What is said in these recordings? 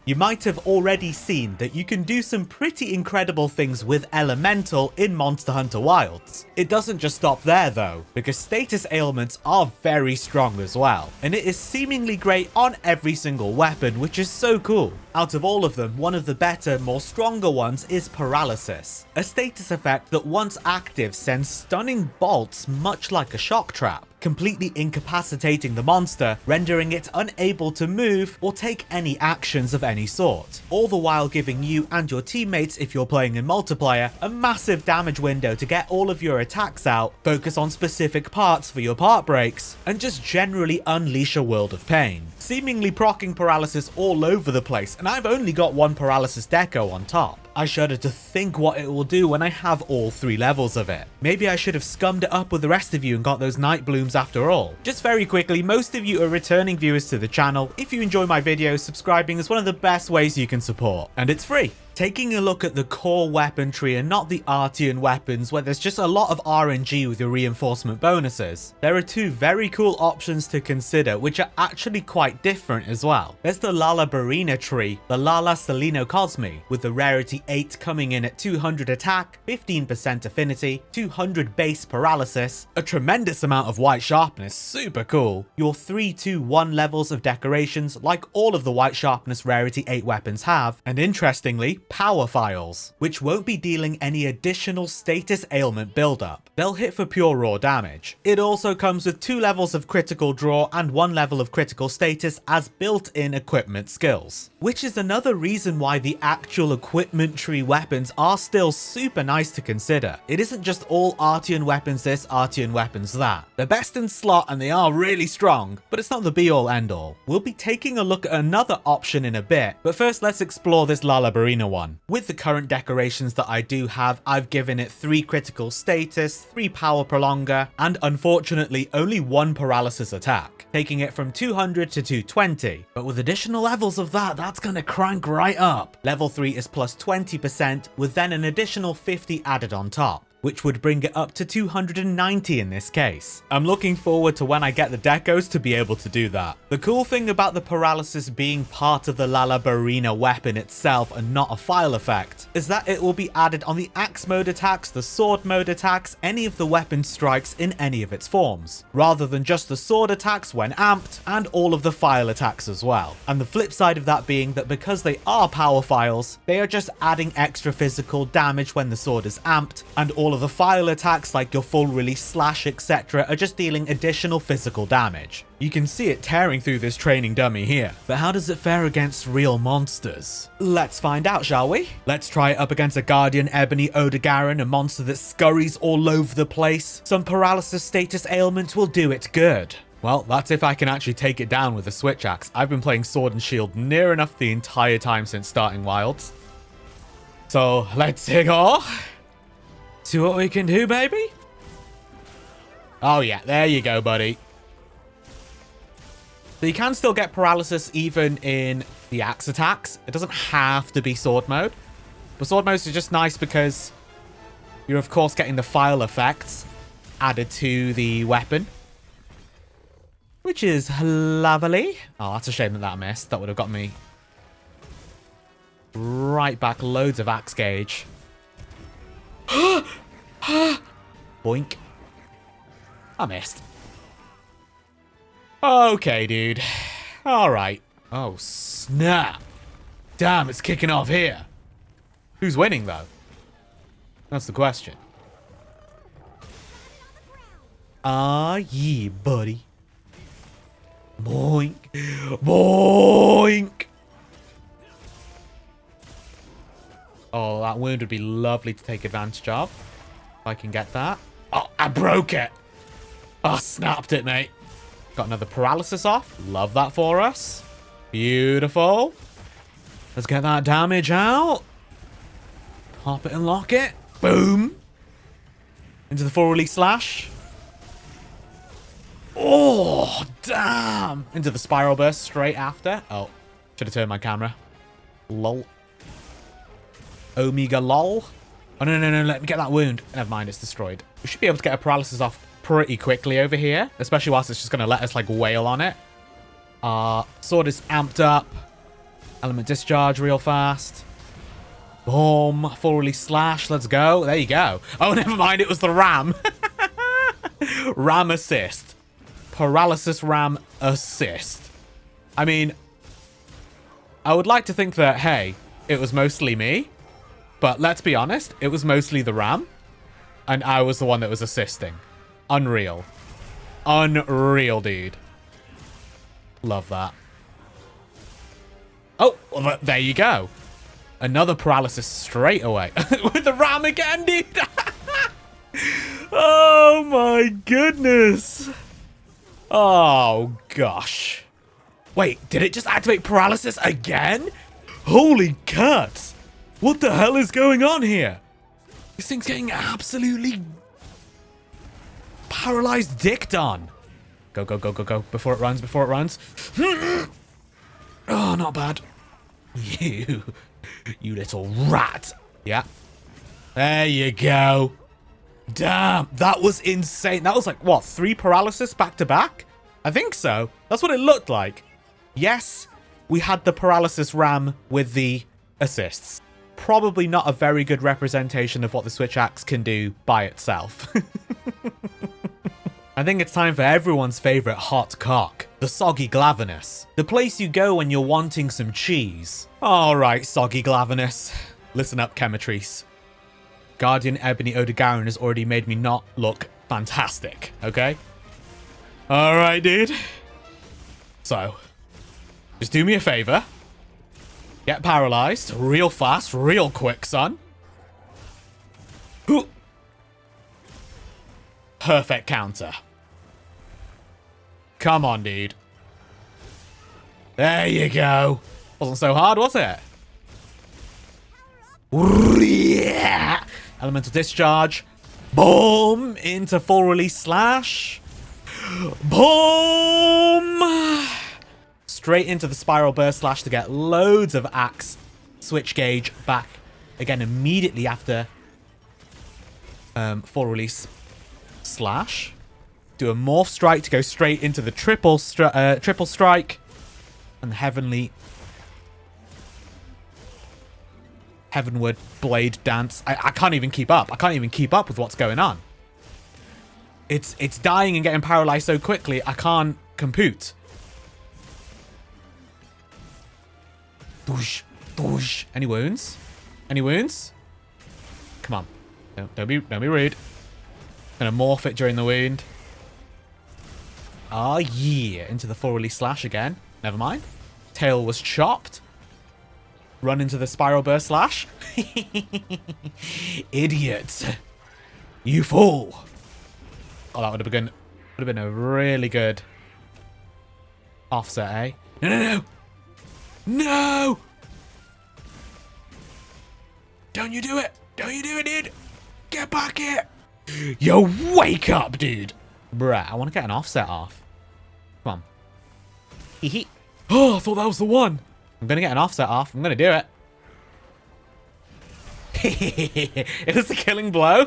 You might have already seen that you can do some pretty incredible things with Elemental in Monster Hunter Wilds. It doesn't just stop there though, because status ailments are very strong as well, and it is seemingly great on every single weapon, which is so cool. Out of all of them, one of the better, more stronger ones is Paralysis, a status effect that once active sends stunning bolts much like a shock trap, completely incapacitating the monster, rendering it unable to move or take any actions of any sort, all the while giving you and your teammates, if you're playing in multiplayer, a massive damage window to get all of your attacks out, focus on specific parts for your part breaks, and just generally unleash a world of pain, seemingly proccing Paralysis all over the place, and I've only got one Paralysis deco on top. I shudder to think what it will do when I have all 3 levels of it. Maybe I should have scummed it up with the rest of you and got those night blooms after all. Just very quickly, most of you are returning viewers to the channel. If you enjoy my videos, subscribing is one of the best ways you can support, and it's free. Taking a look at the core weapon tree and not the Artian weapons where there's just a lot of RNG with your reinforcement bonuses, there are 2 very cool options to consider which are actually quite different as well. There's the Lala Barina tree, the Lala Salino Cosmi, with the rarity 8 coming in at 200 attack, 15% affinity, 200 base paralysis, a tremendous amount of white sharpness, super cool, your 3-2-1 levels of decorations like all of the white sharpness rarity 8 weapons have, and interestingly, power files, which won't be dealing any additional status ailment buildup. They'll hit for pure raw damage. It also comes with 2 levels of critical draw and 1 level of critical status as built-in equipment skills, which is another reason why the actual equipment tree weapons are still super nice to consider. It isn't just all Artian weapons this, Artian weapons that. They're best in slot and they are really strong, but it's not the be-all end-all. We'll be taking a look at another option in a bit, but first let's explore this Lala Barina one. With the current decorations that I do have, I've given it 3 critical status, 3 power prolonger, and unfortunately only 1 paralysis attack, taking it from 200 to 220. But with additional levels of that, that's gonna crank right up. Level 3 is plus 20%, with then an additional 50 added on top, which would bring it up to 290 in this case. I'm looking forward to when I get the decos to be able to do that. The cool thing about the paralysis being part of the Lala Barina weapon itself and not a file effect is that it will be added on the axe mode attacks, the sword mode attacks, any of the weapon strikes in any of its forms, rather than just the sword attacks when amped and all of the file attacks as well. And the flip side of that being that because they are power files, they are just adding extra physical damage when the sword is amped, and all of the file attacks like your full release slash etc are just dealing additional physical damage. You can see it tearing through this training dummy here, but how does it fare against real monsters? Let's find out, shall we? Let's try it up against a Guardian Ebony Odogaron, a monster that scurries all over the place. Some paralysis status ailment will do it good. Well, that's if I can actually take it down with a switch axe. I've been playing Sword and Shield near enough the entire time since starting Wilds. So let's go. See what we can do, baby? Oh yeah, there you go, buddy. So you can still get paralysis even in the axe attacks. It doesn't have to be sword mode. But sword mode is just nice because you're of course getting the file effects added to the weapon, which is lovely. Oh, that's a shame that missed. That would have got me right back loads of axe gauge. Boink. I missed. Okay, dude. Alright. Oh, snap. Damn, it's kicking off here. Who's winning, though? That's the question. Ah, yeah, buddy. Boink. Boink. Oh, that wound would be lovely to take advantage of. If I can get that. Oh, I broke it. Oh, snapped it, mate. Got another paralysis off. Love that for us. Beautiful. Let's get that damage out. Pop it and lock it. Boom. Into the full release slash. Oh, damn. Into the spiral burst straight after. Oh, should have turned my camera. Lol. Omega lol. Oh, no, no, no. Let me get that wound. Never mind. It's destroyed. We should be able to get a paralysis off pretty quickly over here. Especially whilst it's just going to let us, like, wail on it. Sword is amped up. Element discharge real fast. Boom. Full release slash. Let's go. There you go. Oh, never mind. It was the ram. Ram assist. Paralysis ram assist. I mean, I would like to think that, hey, it was mostly me. But let's be honest. It was mostly the ram. And I was the one that was assisting. Unreal. Unreal, dude. Love that. Oh, well, there you go. Another paralysis straight away. With the ram again, dude. Oh, my goodness. Oh, gosh. Wait, did it just activate paralysis again? Holy cats. What the hell is going on here? This thing's getting absolutely paralyzed dicked on. Go, go, go, go, go. Before it runs, before it runs. Oh, not bad. You little rat. Yeah. There you go. Damn, that was insane. That was like, what, 3 paralysis back to back? I think so. That's what it looked like. Yes, we had the paralysis ram with the assists. Probably not a very good representation of what the Switch Axe can do by itself. I think it's time for everyone's favorite hot cock, the Soggy Glavenus. The place you go when you're wanting some cheese. Alright, Soggy Glavenus. Listen up, Chematrice. Guardian Ebony Odogaron has already made me not look fantastic, okay? Alright, dude. So, just do me a favor. Get paralyzed real fast, real quick, son. Ooh. Perfect counter. Come on, dude. There you go. Wasn't so hard, was it? Yeah. Elemental discharge. Boom. Into full release slash. Boom. Straight into the spiral burst slash to get loads of axe switch gauge back again immediately after full release slash. Do a morph strike to go straight into the triple strike and the heavenward blade dance. I can't even keep up. I can't even keep up with what's going on. It's dying and getting paralyzed so quickly. I can't compute. Doosh, doosh. Any wounds? Any wounds? Come on. Don't be rude. Gonna morph it during the wound. Oh yeah. Into the full release slash again. Never mind. Tail was chopped. Run into the spiral burst slash. Idiot. You fool. Oh, that would have been a really good offset, eh? No, no, no. No! Don't you do it! Don't you do it, dude! Get back here! Yo, wake up, dude! Bruh, I want to get an offset off. Come on. Hee. Oh, I thought that was the one! I'm going to get an offset off. I'm going to do it. It was the killing blow.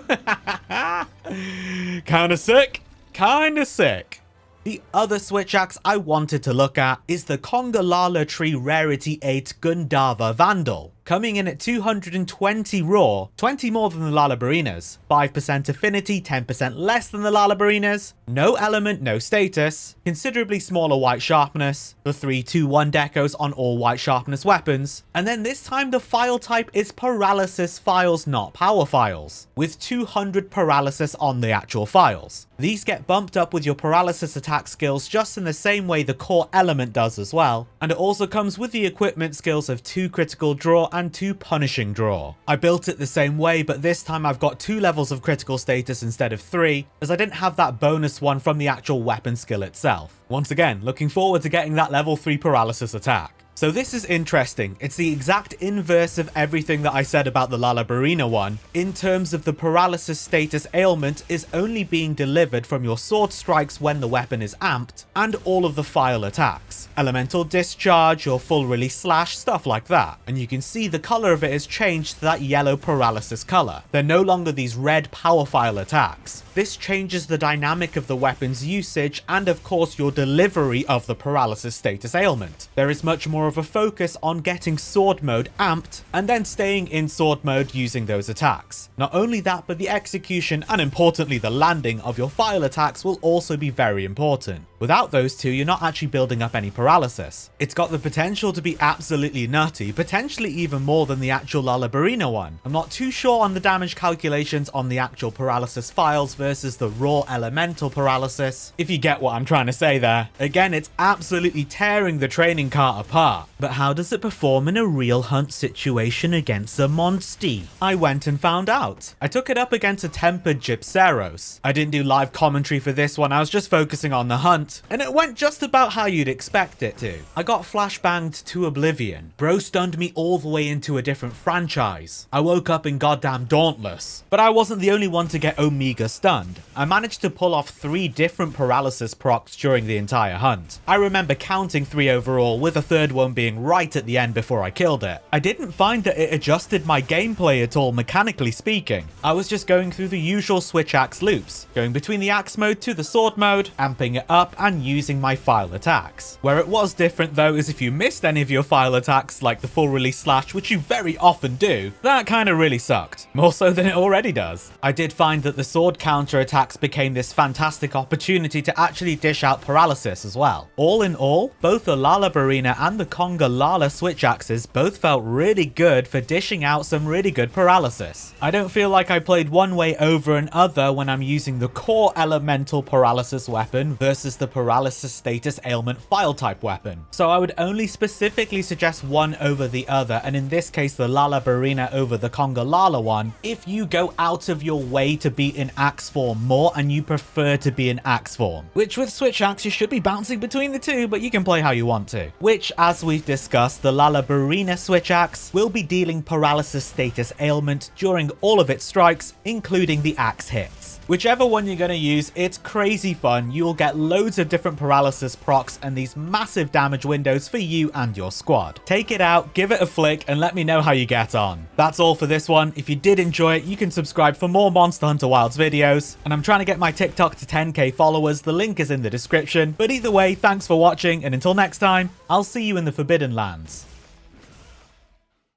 Kinda sick. Kinda sick. The other Switch Axe I wanted to look at is the Congalala Tree Rarity 8 Gundava Vandal. Coming in at 220 raw, 20 more than the Lalabarinas, 5% affinity, 10% less than the Lalabarinas, no element, no status, considerably smaller white sharpness, the 3-2-1 decos on all white sharpness weapons, and then this time the file type is paralysis files, not power files, with 200 paralysis on the actual files. These get bumped up with your paralysis attack skills just in the same way the core element does as well, and it also comes with the equipment skills of 2 critical draw and 2 punishing draw. I built it the same way, but this time I've got 2 levels of critical status instead of 3, as I didn't have that bonus one from the actual weapon skill itself. Once again, looking forward to getting that level 3 paralysis attack. So this is interesting. It's the exact inverse of everything that I said about the Lalabarina one, in terms of the paralysis status ailment is only being delivered from your sword strikes when the weapon is amped, and all of the file attacks. Elemental discharge, your full release slash, stuff like that. And you can see the color of it has changed to that yellow paralysis color. They're no longer these red power file attacks. This changes the dynamic of the weapon's usage and of course your delivery of the paralysis status ailment. There is much more of of a focus on getting sword mode amped and then staying in sword mode using those attacks. Not only that, but the execution and importantly the landing of your file attacks will also be very important. Without those two, you're not actually building up any paralysis. It's got the potential to be absolutely nutty, potentially even more than the actual Lullabarina one. I'm not too sure on the damage calculations on the actual paralysis files versus the raw elemental paralysis, if you get what I'm trying to say there. Again, it's absolutely tearing the training cart apart. But how does it perform in a real hunt situation against a monstie? I went and found out. I took it up against a tempered Gypceros. I didn't do live commentary for this one, I was just focusing on the hunt, and it went just about how you'd expect it to. I got flashbanged to oblivion. Bro stunned me all the way into a different franchise. I woke up in goddamn Dauntless. But I wasn't the only one to get Omega stunned. I managed to pull off 3 different paralysis procs during the entire hunt. I remember counting 3 overall, with a third one being right at the end before I killed it. I didn't find that it adjusted my gameplay at all, mechanically speaking. I was just going through the usual switch axe loops, going between the axe mode to the sword mode, amping it up and using my file attacks. Where it was different though is if you missed any of your file attacks, like the full release slash, which you very often do, that kind of really sucked. More so than it already does. I did find that the sword counter attacks became this fantastic opportunity to actually dish out paralysis as well. All in all, both the Lullabarina and the Conga Lala switch axes both felt really good for dishing out some really good paralysis. I don't feel like I played one way over another when I'm using the core elemental paralysis weapon versus the paralysis status ailment file type weapon. So I would only specifically suggest one over the other, and in this case the Lullabarina over the Conga Lala one, if you go out of your way to be in axe form more and you prefer to be in axe form. Which with switch axe you should be bouncing between the two, but you can play how you want to. Which, as we've discussed, the Lullabarina switch axe will be dealing paralysis status ailment during all of its strikes, including the axe hits. Whichever one you're going to use, it's crazy fun. You will get loads of different paralysis procs and these massive damage windows for you and your squad. Take it out, give it a flick, and let me know how you get on. That's all for this one. If you did enjoy it, you can subscribe for more Monster Hunter Wilds videos. And I'm trying to get my TikTok to 10k followers. The link is in the description. But either way, thanks for watching, and until next time, I'll see you in the Forbidden Lands.